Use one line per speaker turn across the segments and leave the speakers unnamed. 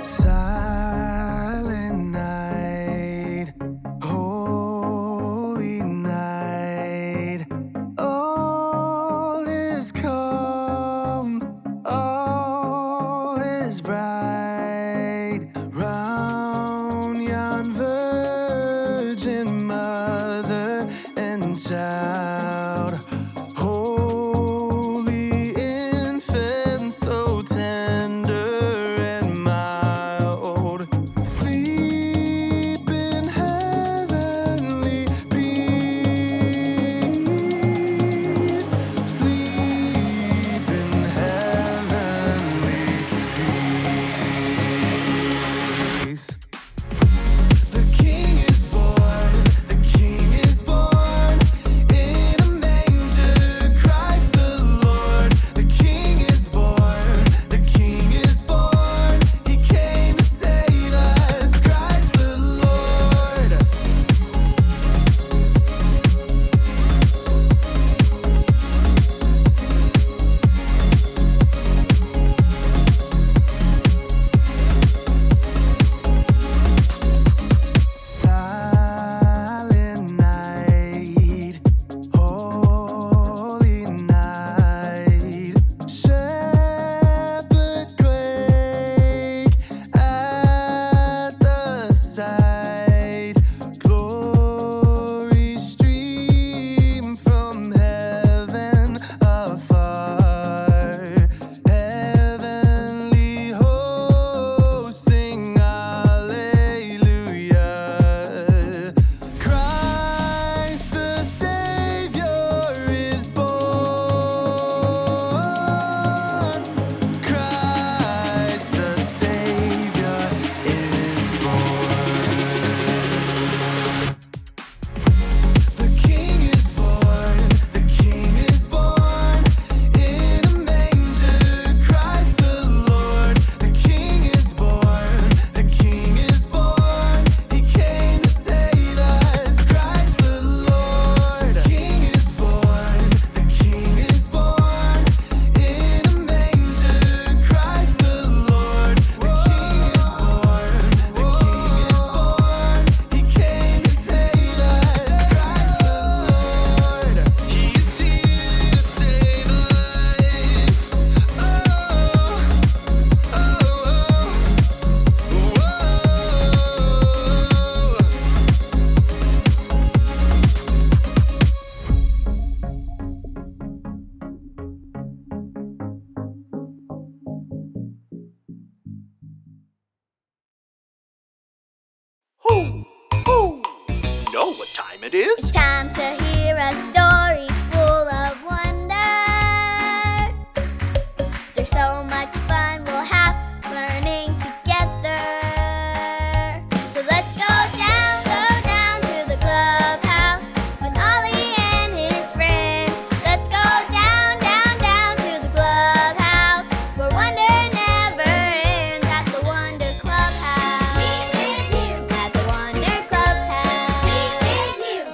Silent night, holy night, all is calm, all is bright, round yon virgin mother and child, holy infant, so tender.
Know what time it is?
It's time to hear a story full of wonder. There's so much fun we'll have learning together. So let's go down to the clubhouse with Ollie and his friends. Let's go down to the clubhouse where wonder never ends at the Wonder Clubhouse. Be with you at the Wonder Clubhouse. Be with you.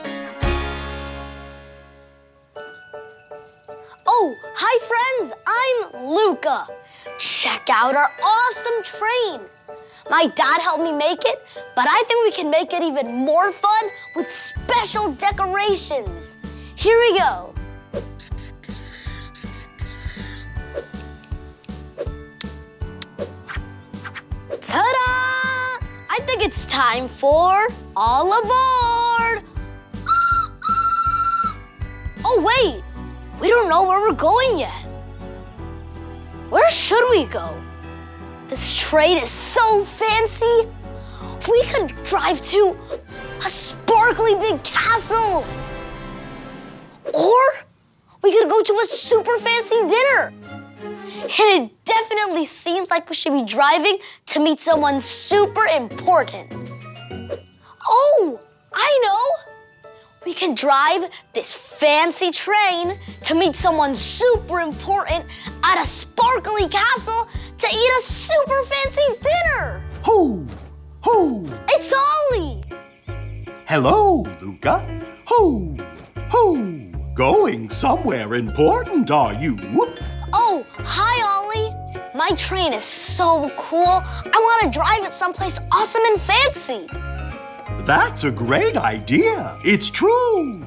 Oh, hi friends, I'm Luca. Check out our awesome train. My dad helped me make it, but I think we can make it even more fun with special decorations. Here we go. Ta-da! I think it's time for All Aboard! Oh, wait! We don't know where we're going yet. Where should we go? This train is so fancy. We could drive to a sparkly big castle. Or we could go to a super fancy dinner. And it definitely seems like we should be driving to meet someone super important. Oh, I know. We can drive this fancy train to meet someone super important at a sparkly castle to eat a super fancy dinner.
Ho! Ho!
It's Ollie.
Hello, Luca. Ho! Ho! Going somewhere important, are you?
Oh, hi, Ollie. My train is so cool. I want to drive it someplace awesome and fancy.
That's a great idea. It's true.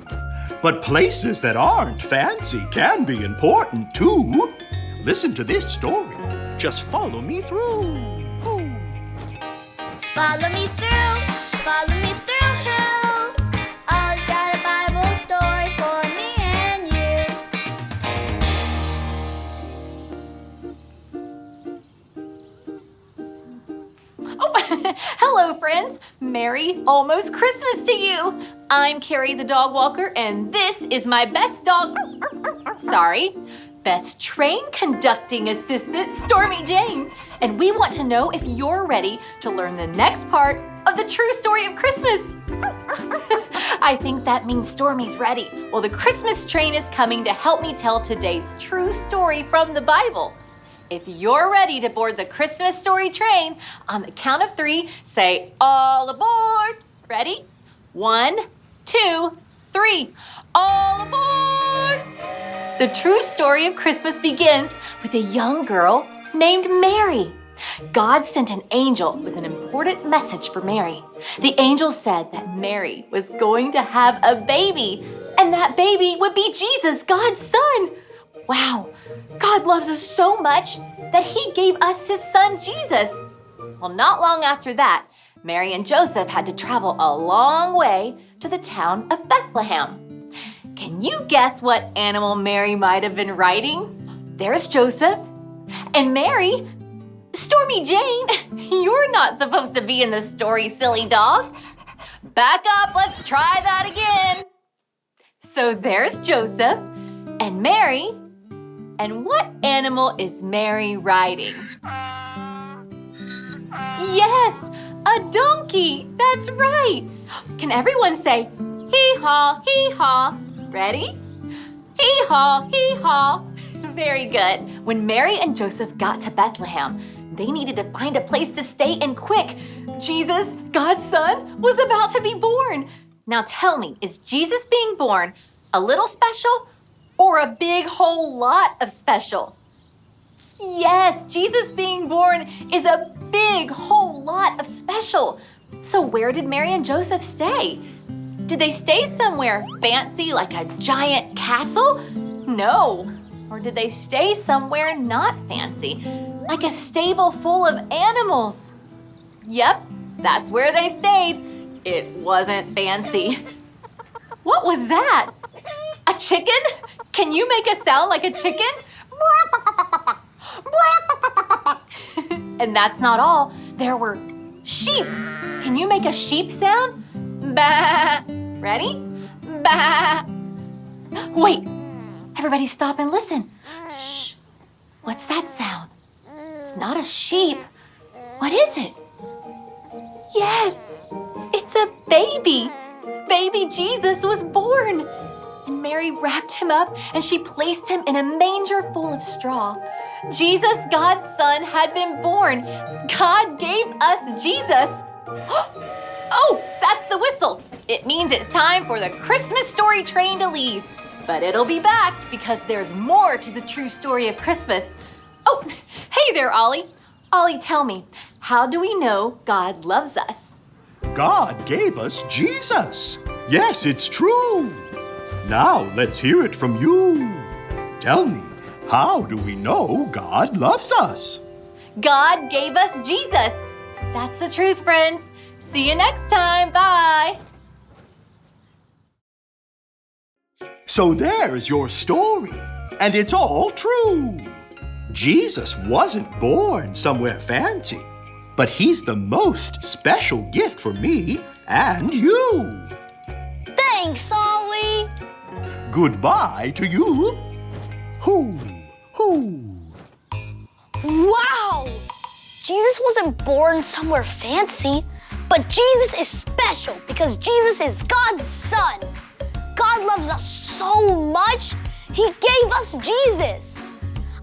But places that aren't fancy can be important too. Listen to this story. Just follow me through. Ooh.
Follow me through, follow me through. Ollie's got a Bible story for me and you.
Oh, hello, friends. Merry almost Christmas to you. I'm Carrie the dog walker, and this is my best train conducting assistant, Stormy Jane. And we want to know if you're ready to learn the next part of the true story of Christmas. I think that means Stormy's ready. Well, the Christmas train is coming to help me tell today's true story from the Bible. If you're ready to board the Christmas story train, on the count of 3, say, all aboard. Ready? 1, 2, 3. All aboard! The true story of Christmas begins with a young girl named Mary. God sent an angel with an important message for Mary. The angel said that Mary was going to have a baby, and that baby would be Jesus, God's son. Wow, God loves us so much that he gave us his son, Jesus. Well, not long after that, Mary and Joseph had to travel a long way to the town of Bethlehem. Can you guess what animal Mary might have been riding? There's Joseph. And Mary, Stormy Jane, you're not supposed to be in the story, silly dog. Back up, let's try that again. So there's Joseph and Mary. And what animal is Mary riding? Yes, a donkey. That's right. Can everyone say, hee-haw, hee-haw? Ready? Hee-haw, hee-haw. Very good. When Mary and Joseph got to Bethlehem, they needed to find a place to stay and quick. Jesus, God's son, was about to be born. Now tell me, is Jesus being born a little special or a big whole lot of special? Yes, Jesus being born is a big whole lot of special. So where did Mary and Joseph stay? Did they stay somewhere fancy like a giant castle? No. Or did they stay somewhere not fancy, like a stable full of animals? Yep, that's where they stayed. It wasn't fancy. What was that? A chicken? Can you make a sound like a chicken? And that's not all. There were sheep. Can you make a sheep sound? Bah. Ready? Bah. Wait. Everybody stop and listen. Shh. What's that sound? It's not a sheep. What is it? Yes, it's a baby. Baby Jesus was born. And Mary wrapped him up and she placed him in a manger full of straw. Jesus, God's son, had been born. God gave us Jesus. Oh, that's the whistle. It means it's time for the Christmas story train to leave. But it'll be back because there's more to the true story of Christmas. Oh, hey there, Ollie. Ollie, tell me, how do we know God loves us?
God gave us Jesus. Yes, it's true. Now let's hear it from you. Tell me, how do we know God loves us?
God gave us Jesus. That's the truth, friends. See you next time. Bye.
So there's your story, and it's all true. Jesus wasn't born somewhere fancy, but he's the most special gift for me and you.
Thanks, Ollie.
Goodbye to you. Hoo, hoo.
Wow! Jesus wasn't born somewhere fancy, but Jesus is special because Jesus is God's son. God loves us so much, he gave us Jesus.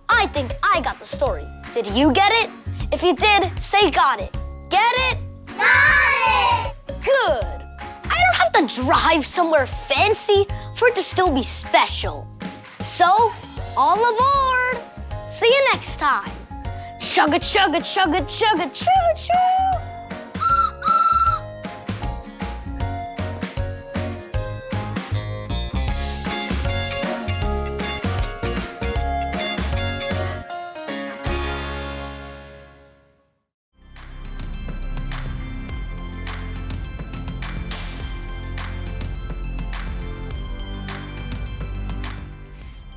I think I got the story. Did you get it? If you did, say got it. Get it? Got it! Good. I don't have to drive somewhere fancy for it to still be special. So, all aboard! See you next time. Chugga, chugga, chugga, chugga, choo, choo.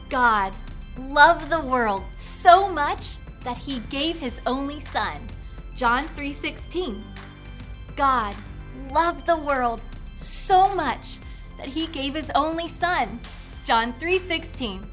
God loved the world so much that he gave his only son. John 3:16. God loved the world so much that he gave his only son. John 3:16.